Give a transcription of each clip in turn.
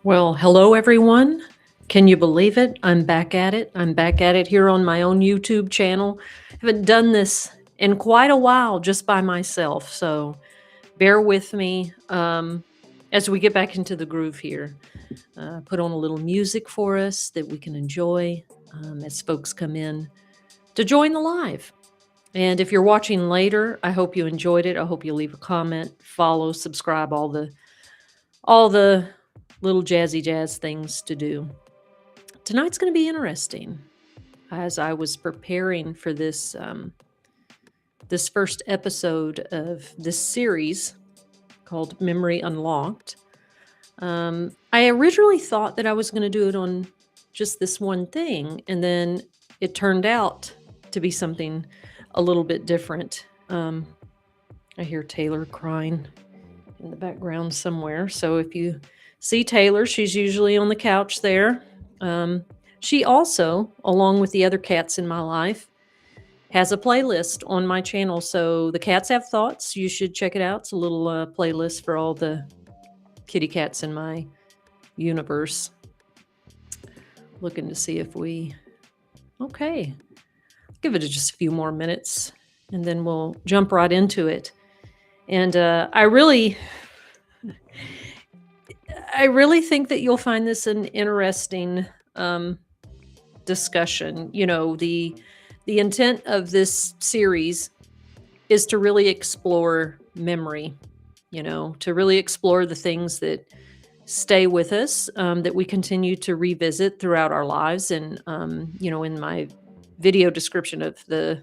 Well, hello everyone. Can you believe it? I'm back at it. I'm back at it here on my own YouTube channel. Haven't done this in quite a while just by myself, so bear with me as we get back into the groove here. Put on a little music for us that we can enjoy as folks come in to join the live. And if you're watching later, I hope you enjoyed it. I hope you leave a comment, follow, subscribe, all the little jazzy jazz things to do. Tonight's going to be interesting. As I was preparing for this first episode of this series called Memory Unlocked, I originally thought that I was going to do it on just this one thing, and then it turned out to be something a little bit different. I hear Taylor crying in the background somewhere, so if you see Taylor, she's usually on the couch there. She also, along with the other cats in my life, has a playlist on my channel. So the cats have thoughts. You should check it out. It's a little playlist for all the kitty cats in my universe. Looking to see if we... Okay. Give it just a few more minutes and then we'll jump right into it. And I really think that you'll find this an interesting discussion. You know, the intent of this series is to really explore memory, you know, to really explore the things that stay with us, that we continue to revisit throughout our lives. And, you know, in my video description of the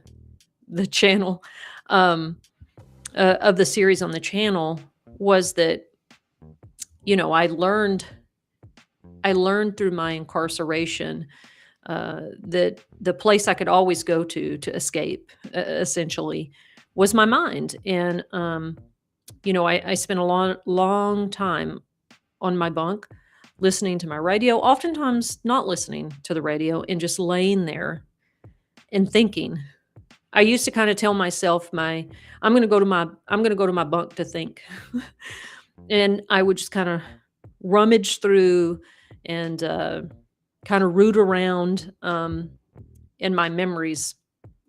channel, of the series on the channel was that, you know, I learned through my incarceration that the place I could always go to escape, essentially, was my mind. And you know, I spent a long time on my bunk listening to my radio, oftentimes not listening to the radio, and just laying there and thinking. I used to kind of tell myself I'm going to go to my bunk to think. And I would just kind of rummage through and kind of root around in my memories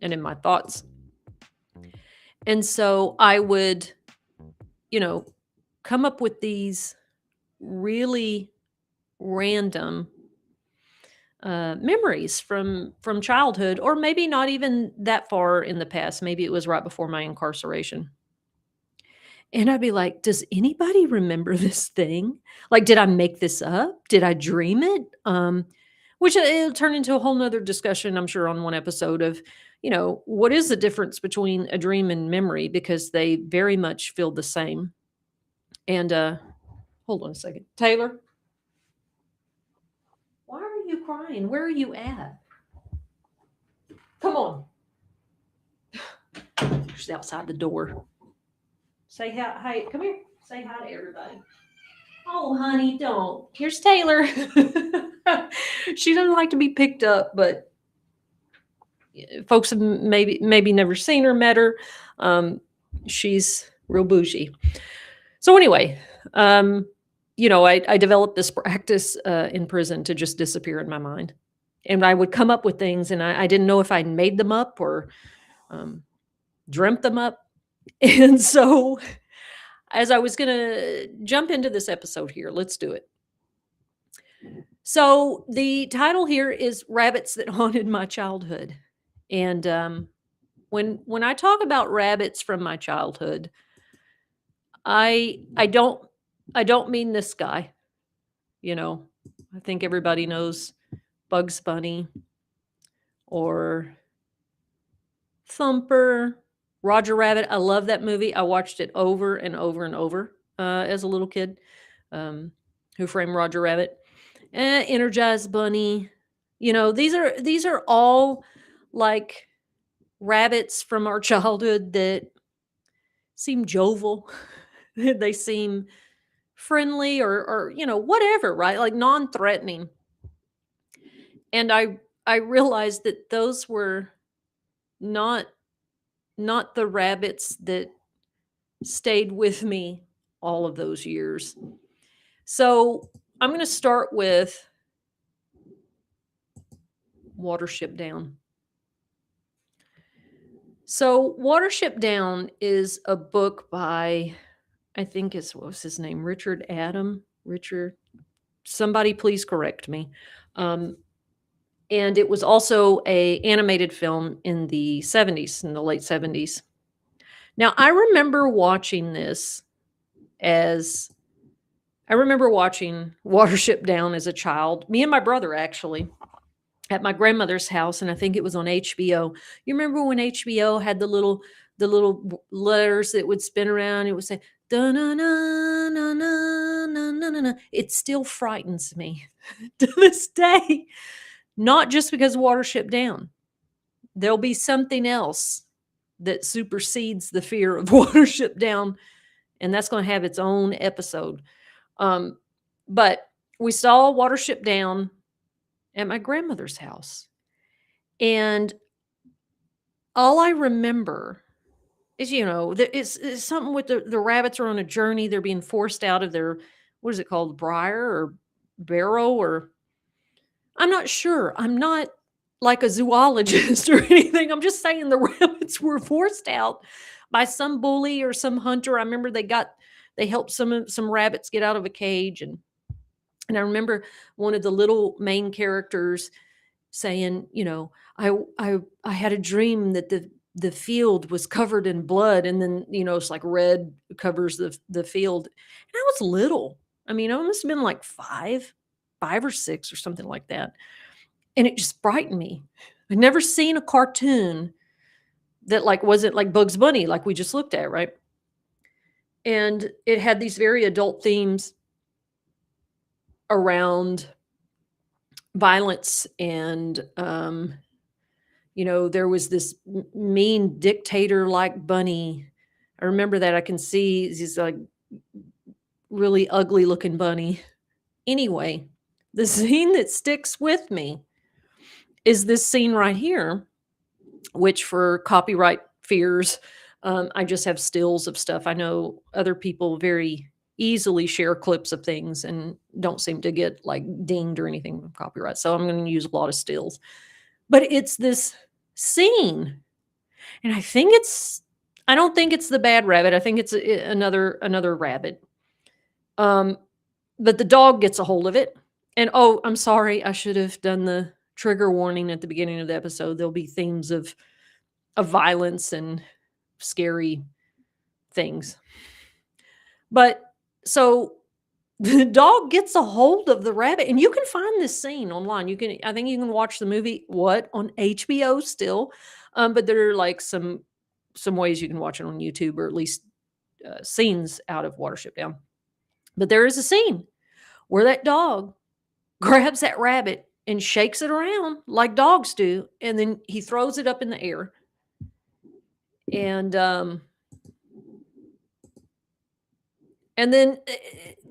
and in my thoughts. And so I would, you know, come up with these really random memories from childhood, or maybe not even that far in the past. Maybe it was right before my incarceration. And I'd be like, does anybody remember this thing? Like, did I make this up? Did I dream it? Which it'll turn into a whole nother discussion, I'm sure, on one episode of, you know, what is the difference between a dream and memory? Because they very much feel the same. And hold on a second. Taylor, why are you crying? Where are you at? Come on. She's outside the door. Say hi. Hey, come here. Say hi to everybody. Oh, honey, don't. Here's Taylor. She doesn't like to be picked up, but folks have maybe never seen her, met her. She's real bougie. So anyway, you know, I developed this practice in prison to just disappear in my mind. And I would come up with things, and I didn't know if I made them up or dreamt them up. And so as I was going to jump into this episode here, let's do it. So the title here is Rabbits That Haunted My Childhood. And when I talk about rabbits from my childhood, I don't mean this guy. You know, I think everybody knows Bugs Bunny or Thumper, Roger Rabbit. I love that movie. I watched it over and over and over as a little kid. Who Framed Roger Rabbit? Energized Bunny. You know, these are all like rabbits from our childhood that seem jovial. They seem friendly or you know, whatever, right? Like non-threatening. And I realized that those were not the rabbits that stayed with me all of those years. So I'm going to start with Watership Down. So, Watership Down is a book by, I think it's, what was his name? Richard, somebody please correct me. Um, and it was also a animated film in the 70s, in the late 70s. Now, as I remember watching Watership Down as a child, me and my brother actually, at my grandmother's house, and I think it was on HBO. You remember when HBO had the little letters that would spin around? It would say, "Da na na na na na na na na." It still frightens me to this day, not just because of Watership Down. There'll be something else that supersedes the fear of Watership Down, and that's gonna have its own episode. Um, but we saw Watership Down at my grandmother's house, and all I remember is, it's something with the rabbits are on a journey, they're being forced out of their, what is it called, briar or barrow, or I'm not sure. I'm not like a zoologist or anything. I'm just saying the rabbits were forced out by some bully or some hunter. I remember they helped some rabbits get out of a cage, and I remember one of the little main characters saying, I had a dream that the field was covered in blood, and then, it's like red covers the field. And I was little. I mean, I must have been like 5 or 6 or something like that. And it just frightened me. I'd never seen a cartoon that like wasn't like Bugs Bunny, like we just looked at, right? And it had these very adult themes around violence, and there was this mean dictator like bunny. I remember that. I can see he's like really ugly looking bunny. Anyway, the scene that sticks with me is this scene right here, which for copyright fears, I just have stills of stuff. I know other people very easily share clips of things and don't seem to get like dinged or anything from copyright. So I'm going to use a lot of stills. But it's this scene, and I don't think it's the bad rabbit. I think it's another rabbit. But the dog gets a hold of it. And oh, I'm sorry, I should have done the trigger warning at the beginning of the episode. There'll be themes of violence and scary things. But so the dog gets a hold of the rabbit, and you can find this scene online. I think you can watch the movie on HBO still. But there are like some ways you can watch it on YouTube, or at least scenes out of Watership Down. But there is a scene where that dog grabs that rabbit and shakes it around like dogs do, and then he throws it up in the air. And then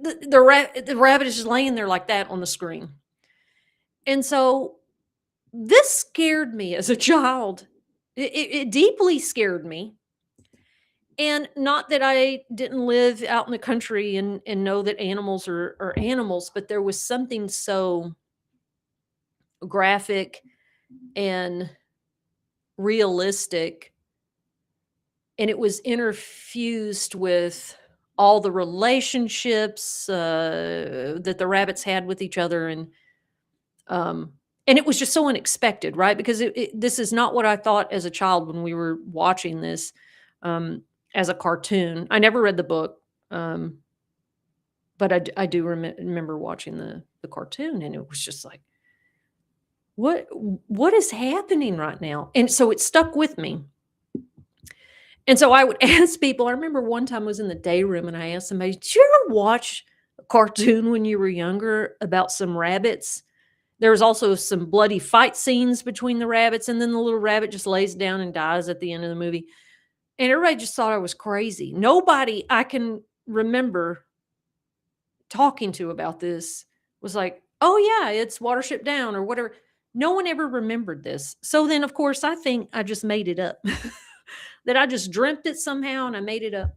the rabbit is just laying there like that on the screen. And so this scared me as a child. It deeply scared me. And not that I didn't live out in the country and know that animals are animals, but there was something so graphic and realistic, and it was interfused with all the relationships that the rabbits had with each other, and it was just so unexpected, right? Because this is not what I thought as a child when we were watching this as a cartoon. I never read the book, but I do remember watching the cartoon, and it was just like, what is happening right now? And so it stuck with me. And so I would ask people. I remember one time I was in the day room, and I asked somebody, "Did you ever watch a cartoon when you were younger about some rabbits?" There was also some bloody fight scenes between the rabbits, and then the little rabbit just lays down and dies at the end of the movie. And everybody just thought I was crazy. Nobody I can remember talking to about this was like, "Oh yeah, it's Watership Down," or whatever. No one ever remembered this. So then, of course, I think I just made it up. That I just dreamt it somehow and I made it up.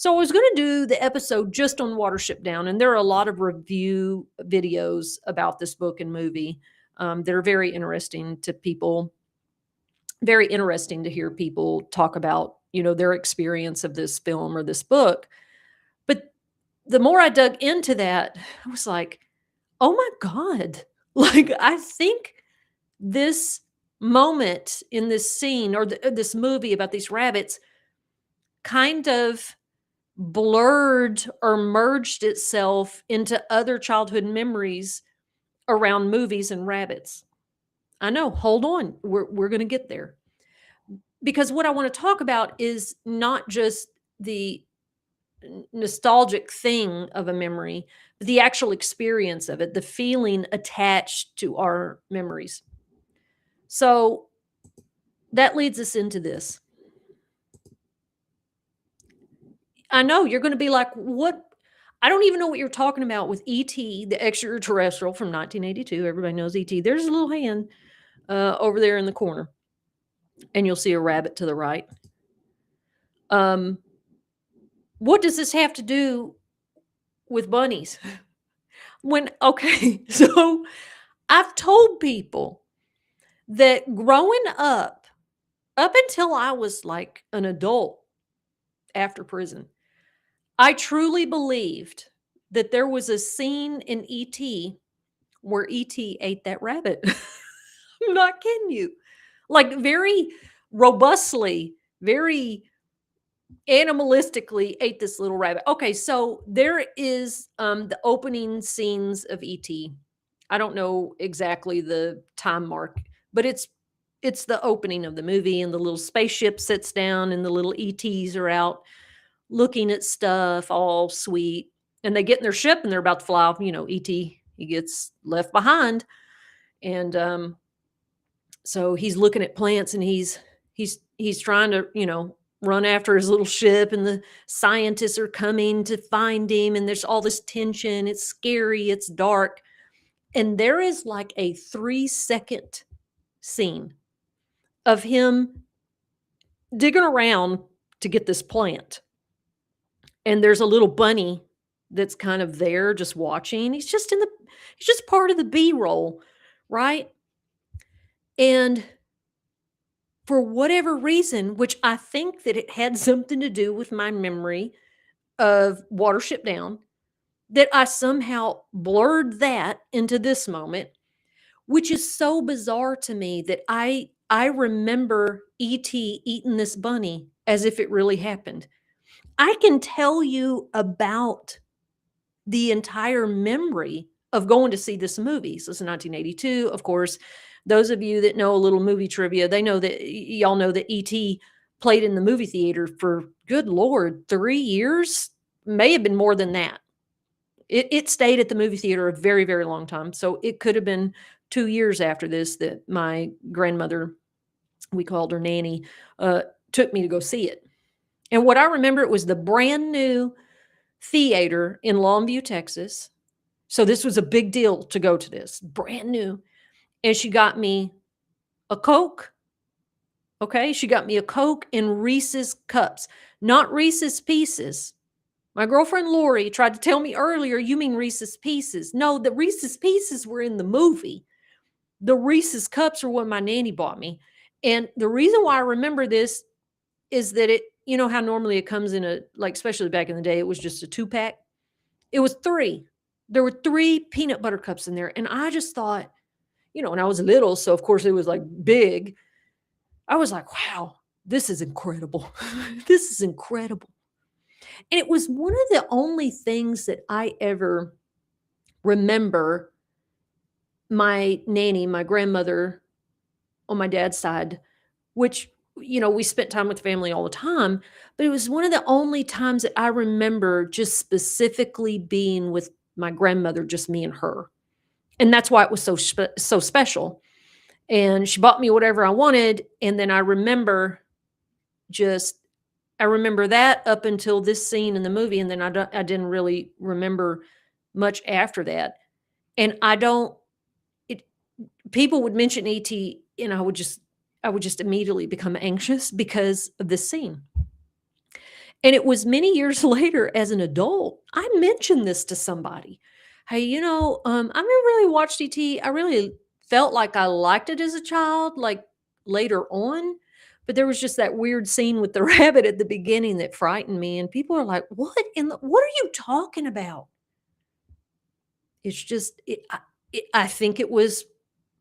So I was going to do the episode just on Watership Down, and there are a lot of review videos about this book and movie that are very interesting to people. Very interesting to hear people talk about, their experience of this film or this book. But the more I dug into that, I was like, oh my God. Like, I think this moment in this scene or this movie about these rabbits kind of blurred or merged itself into other childhood memories around movies and rabbits. I know, hold on. We're going to get there. Because what I want to talk about is not just the nostalgic thing of a memory, but the actual experience of it, the feeling attached to our memories. So that leads us into this. I know you're going to be like, what? I don't even know what you're talking about with E.T., the extraterrestrial from 1982. Everybody knows E.T. There's a little hand over there in the corner, and you'll see a rabbit to the right. What does this have to do with bunnies? Okay, so I've told people that growing up until I was like an adult after prison, I truly believed that there was a scene in E.T. where E.T. ate that rabbit. I'm not kidding you. Like, very robustly, very animalistically ate this little rabbit. Okay, so there is the opening scenes of E.T. I don't know exactly the time mark, but it's the opening of the movie, and the little spaceship sits down and the little ETs are out looking at stuff, all sweet. And they get in their ship and they're about to fly off. E.T., he gets left behind. And so he's looking at plants, and he's trying to, run after his little ship, and the scientists are coming to find him, and there's all this tension. It's scary, it's dark. And there is like a 3-second scene of him digging around to get this plant. And there's a little bunny that's kind of there just watching. He's just part of the B-roll, right? And for whatever reason, which I think that it had something to do with my memory of Watership Down, that I somehow blurred that into this moment, which is so bizarre to me that I remember E.T. eating this bunny as if it really happened. I can tell you about the entire memory of going to see this movie. So it's 1982, of course. Those of you that know a little movie trivia, they know that y'all know that E.T. played in the movie theater for, good Lord, 3 years, may have been more than that. It stayed at the movie theater a very, very long time. So it could have been 2 years after this that my grandmother, we called her Nanny, took me to go see it. And what I remember, it was the brand new theater in Longview, Texas. So this was a big deal to go to this, brand new. And she got me a Coke. Okay, she got me a Coke and Reese's cups, not Reese's Pieces. My girlfriend Lori tried to tell me earlier, you mean Reese's Pieces. No, the Reese's Pieces were in the movie. The Reese's cups are what my nanny bought me. And the reason why I remember this is that you know how normally it comes in a, like, especially back in the day, it was just a 2-pack. It was 3. There were 3 peanut butter cups in there. And I just thought, and I was little, so of course it was like big. I was like, wow, this is incredible. This is incredible. And it was one of the only things that I ever remember my nanny, my grandmother on my dad's side, which, we spent time with family all the time, but it was one of the only times that I remember just specifically being with my grandmother, just me and her. And that's why it was so special. And she bought me whatever I wanted. And then I remember that up until this scene in the movie. And then I didn't really remember much after that. And people would mention E.T. and I would just immediately become anxious because of this scene. And it was many years later as an adult, I mentioned this to somebody. "Hey, I never really watched ET. I really felt like I liked it as a child, like, later on, but there was just that weird scene with the rabbit at the beginning that frightened me," and people are like, what are you talking about?" It's just I think it was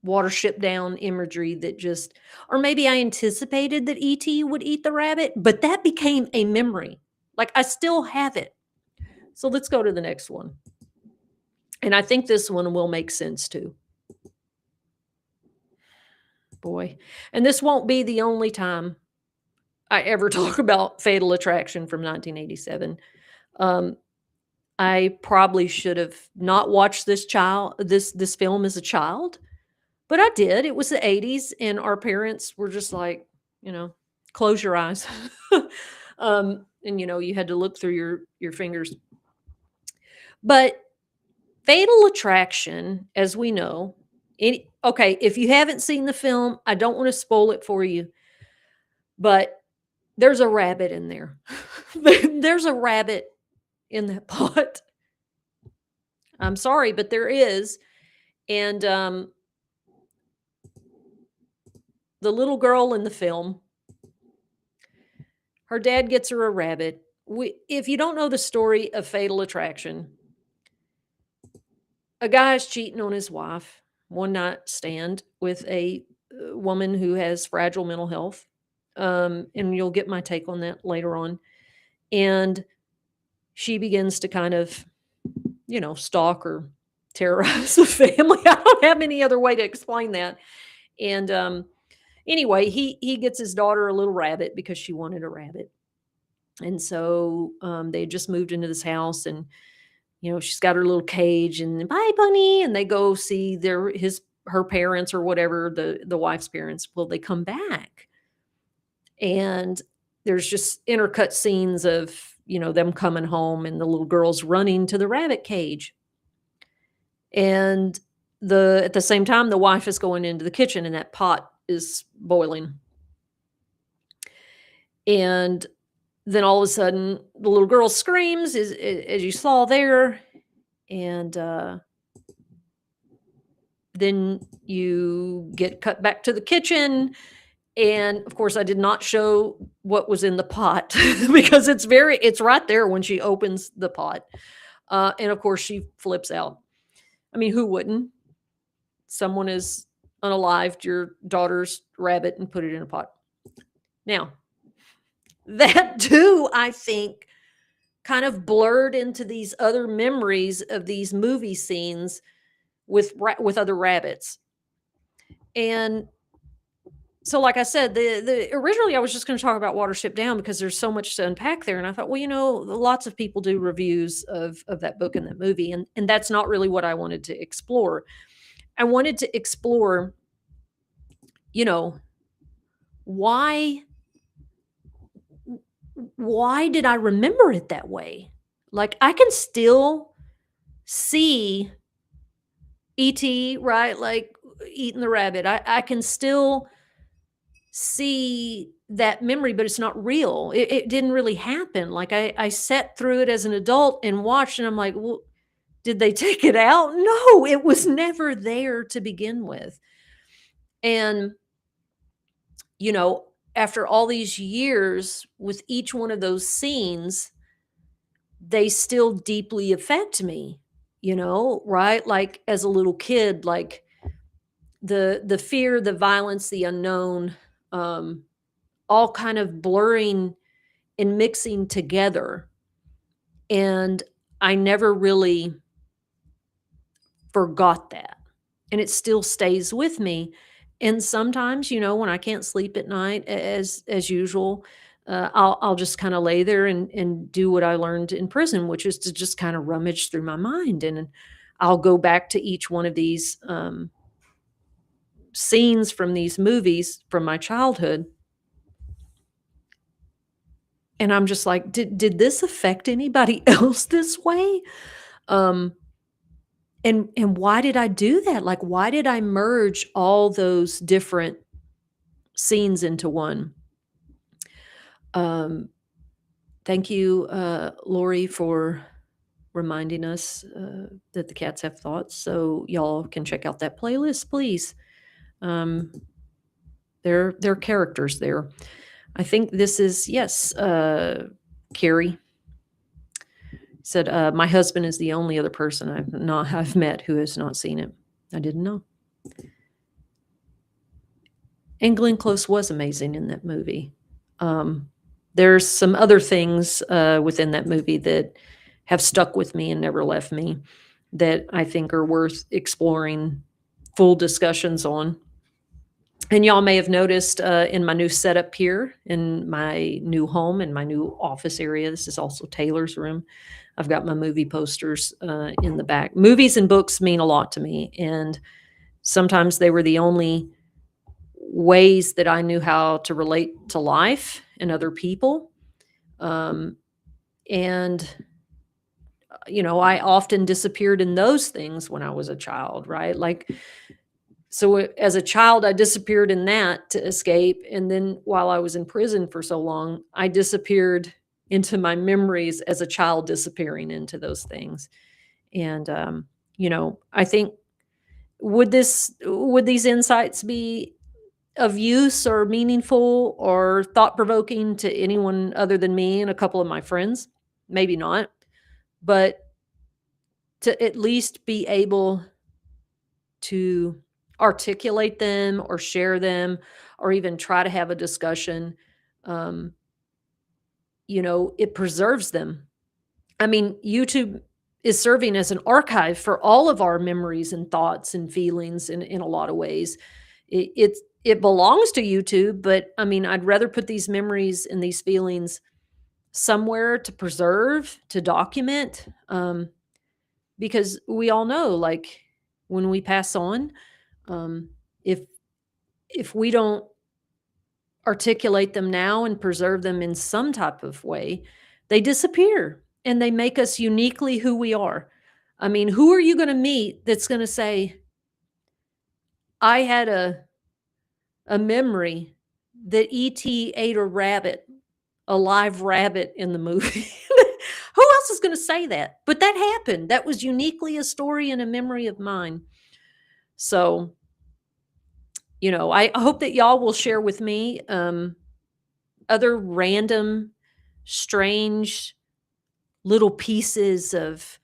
Watership Down imagery that just, or maybe I anticipated that ET would eat the rabbit, but that became a memory. Like, I still have it. So let's go to the next one, and I think this one will make sense too. Boy, and this won't be the only time I ever talk about Fatal Attraction from 1987. Um, I probably should have not watched this film as a child, but I did. It was the '80s, and our parents were just like, you know, "Close your eyes." And, you had to look through your fingers. But Fatal Attraction, as we know, okay, if you haven't seen the film, I don't wanna spoil it for you, but there's a rabbit in there. There's a rabbit in that pot. I'm sorry, but there is, and, the little girl in the film, her dad gets her a rabbit. If you don't know the story of Fatal Attraction, a guy's cheating on his wife, one night stand with a woman who has fragile mental health. And you'll get my take on that later on. And she begins to kind of, stalk or terrorize the family. I don't have any other way to explain that. And anyway, he gets his daughter a little rabbit because she wanted a rabbit. And so they had just moved into this house, and she's got her little cage, and bye bunny, and they go see her parents or whatever, the wife's parents. Well, they come back, and there's just intercut scenes of, them coming home and the little girl's running to the rabbit cage. And at the same time, the wife is going into the kitchen and that pot is boiling. And then all of a sudden, the little girl screams, as you saw there, and then you get cut back to the kitchen, and, of course, I did not show what was in the pot because it's right there when she opens the pot, and, of course, she flips out. I mean, who wouldn't? Someone has unalived your daughter's rabbit and put it in a pot. Now, that too, I think, kind of blurred into these other memories of these movie scenes with other rabbits. And so, like I said, the originally I was just going to talk about Watership Down because there's so much to unpack there, and I thought, well, lots of people do reviews of that book and that movie, and that's not really what I wanted to explore. I wanted to explore, you know, why why did I remember it that way? Like, I can still see ET, right? Like, eating the rabbit. I can still see that memory, but it's not real. It didn't really happen. Like, I sat through it as an adult and watched, and I'm like, well, did they take it out? No, it was never there to begin with. And, after all these years with each one of those scenes, they still deeply affect me, right? Like, as a little kid, like, the fear, the violence, the unknown, um, all kind of blurring and mixing together. And I never really forgot that. And it still stays with me. And sometimes, when I can't sleep at night, as usual, I'll just kind of lay there and do what I learned in prison, which is to just kind of rummage through my mind, and I'll go back to each one of these scenes from these movies from my childhood, and I'm just like, did this affect anybody else this way? Um, and why did I do that? Like, why did I merge all those different scenes into one? Um, Thank you, Lori, for reminding us that the cats have thoughts. So y'all can check out that playlist, please. Um, they're characters there. I think this is yes. Carrie said, "My husband is the only other person I've met who has not seen it. I didn't know." And Glenn Close was amazing in that movie. Um, there's some other things within that movie that have stuck with me and never left me that I think are worth exploring full discussions on. And y'all may have noticed in my new setup here, in my new home, in my new office area, this is also Taylor's room. I've got my movie posters in the back. Movies and books mean a lot to me. And sometimes they were the only ways that I knew how to relate to life and other people. Um, and I often disappeared in those things when I was a child, right? Like, so as a child, I disappeared in that to escape. And then while I was in prison for so long, I disappeared into my memories as a child, disappearing into those things. And, I think would these insights be of use or meaningful or thought provoking to anyone other than me and a couple of my friends? Maybe not, but to at least be able to articulate them or share them or even try to have a discussion, um, it preserves them. I mean, YouTube is serving as an archive for all of our memories and thoughts and feelings in a lot of ways. It belongs to YouTube, but I mean, I'd rather put these memories and these feelings somewhere to preserve, to document, because we all know, like, when we pass on, um, if we don't articulate them now and preserve them in some type of way, they disappear and they make us uniquely who we are. I mean, who are you going to meet that's going to say, I had a memory that ET ate a live rabbit in the movie? Who else is going to say that? But that happened. That was uniquely a story and a memory of mine. So, I hope that y'all will share with me other random, strange little pieces of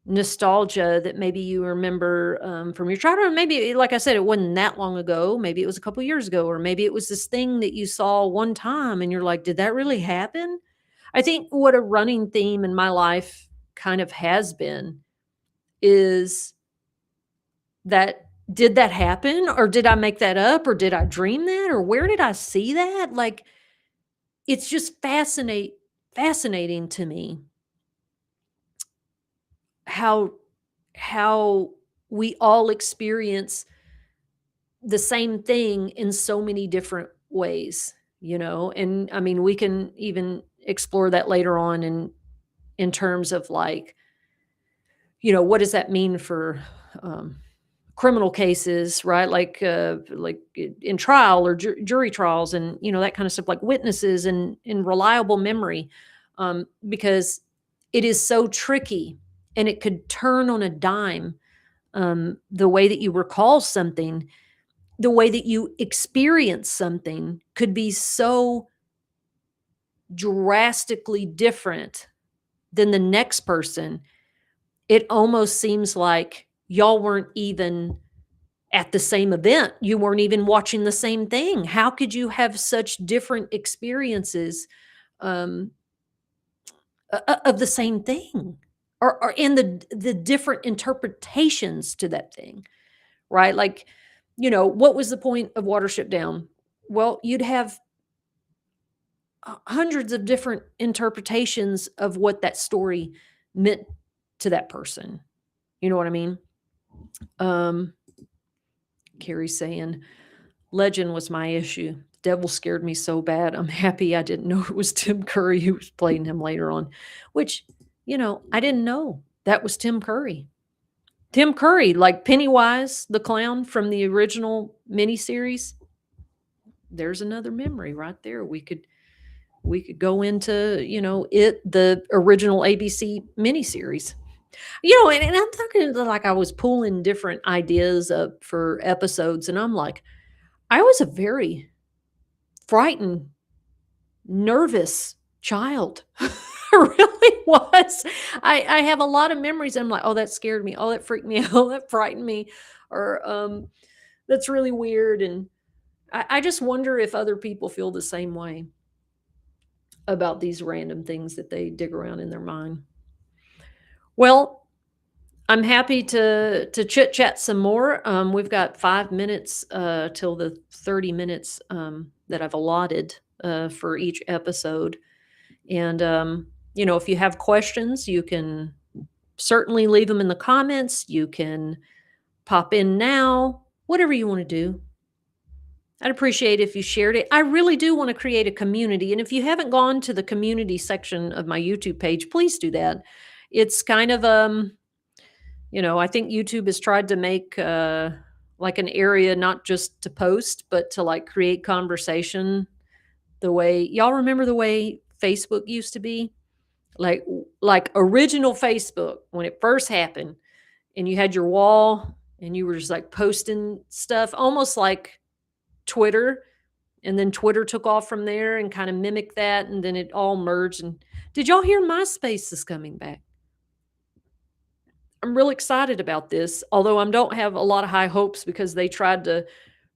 nostalgia that maybe you remember from your childhood. Maybe, like I said, it wasn't that long ago. Maybe it was a couple years ago, or maybe it was this thing that you saw one time and you're like, did that really happen? I think what a running theme in my life kind of has been is that, did that happen, or did I make that up, or did I dream that, or where did I see that? Like, it's just fascinating to me how we all experience the same thing in so many different ways, and I mean, we can even explore that later on in terms of, like, what does that mean for criminal cases, right? Like in trial or jury trials, and that kind of stuff, like witnesses and reliable memory, because it is so tricky and it could turn on a dime. The way that you recall something, the way that you experience something could be so drastically different than the next person. It almost seems like y'all weren't even at the same event. You weren't even watching the same thing. How could you have such different experiences um, of the same thing, or in the different interpretations to that thing, right? Like, what was the point of Watership Down? Well, you'd have hundreds of different interpretations of what that story meant to that person. You know what I mean? Um, Carrie's saying, Legend was my issue. Devil scared me so bad. I'm happy I didn't know it was Tim Curry who was playing him later on, which, I didn't know that was Tim Curry. Tim Curry, like Pennywise, the clown from the original miniseries. There's another memory right there. We could go into, the original ABC miniseries. And I'm talking like I was pulling different ideas up for episodes, and I'm like, I was a very frightened, nervous child. I really was. I have a lot of memories. I'm like, oh, that scared me. Oh, that freaked me out. Oh, that frightened me. Or that's really weird. And I just wonder if other people feel the same way about these random things that they dig around in their mind. Well, I'm happy to chit chat some more. We've got 5 minutes till the 30 minutes that I've allotted for each episode. And, if you have questions, you can certainly leave them in the comments. You can pop in now, whatever you want to do. I'd appreciate if you shared it. I really do want to create a community. And if you haven't gone to the community section of my YouTube page, please do that. It's kind of, I think YouTube has tried to make like an area not just to post, but to like create conversation the way y'all remember the way Facebook used to be? Like original Facebook when it first happened, and you had your wall and you were just like posting stuff almost like Twitter, and then Twitter took off from there and kind of mimicked that, and then it all merged. And did y'all hear MySpace is coming back? I'm really excited about this, although I don't have a lot of high hopes because they tried to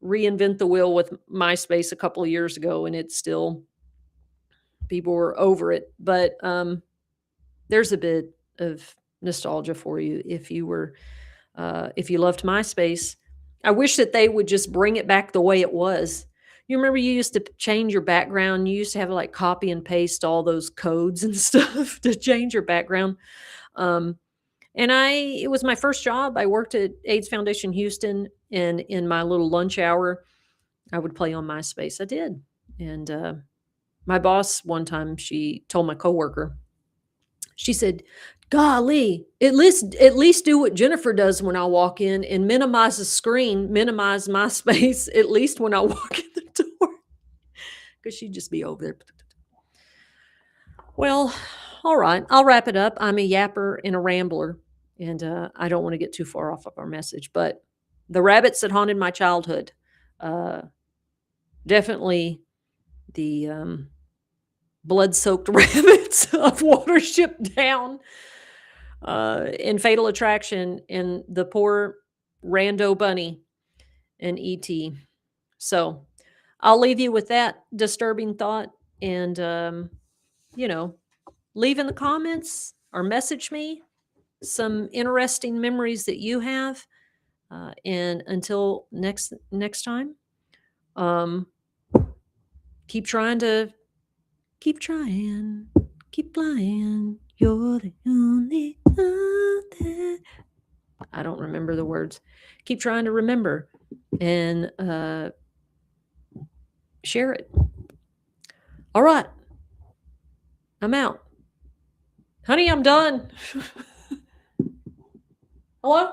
reinvent the wheel with MySpace a couple of years ago, and it's still people were over it. But there's a bit of nostalgia for you if you loved MySpace. I wish that they would just bring it back the way it was. You remember you used to change your background. You used to have to like copy and paste all those codes and stuff to change your background. Um, and it was my first job. I worked at AIDS Foundation Houston, and in my little lunch hour, I would play on MySpace. I did. And my boss one time, she told my coworker, she said, "Golly, at least do what Jennifer does when I walk in and minimize the screen, minimize my space, at least when I walk in the door." Because she'd just be over there. Well, all right, I'll wrap it up. I'm a yapper and a rambler, and I don't want to get too far off of our message. But the rabbits that haunted my childhood, uh, definitely the blood-soaked rabbits of Watership Down, in Fatal Attraction, and the poor rando bunny in E.T. So I'll leave you with that disturbing thought, and you know, leave in the comments or message me some interesting memories that you have. And until next time, um, keep trying to keep trying, keep flying. You're the only one that I don't remember the words. Keep trying to remember and share it. All right. I'm out. Honey, I'm done. Hello?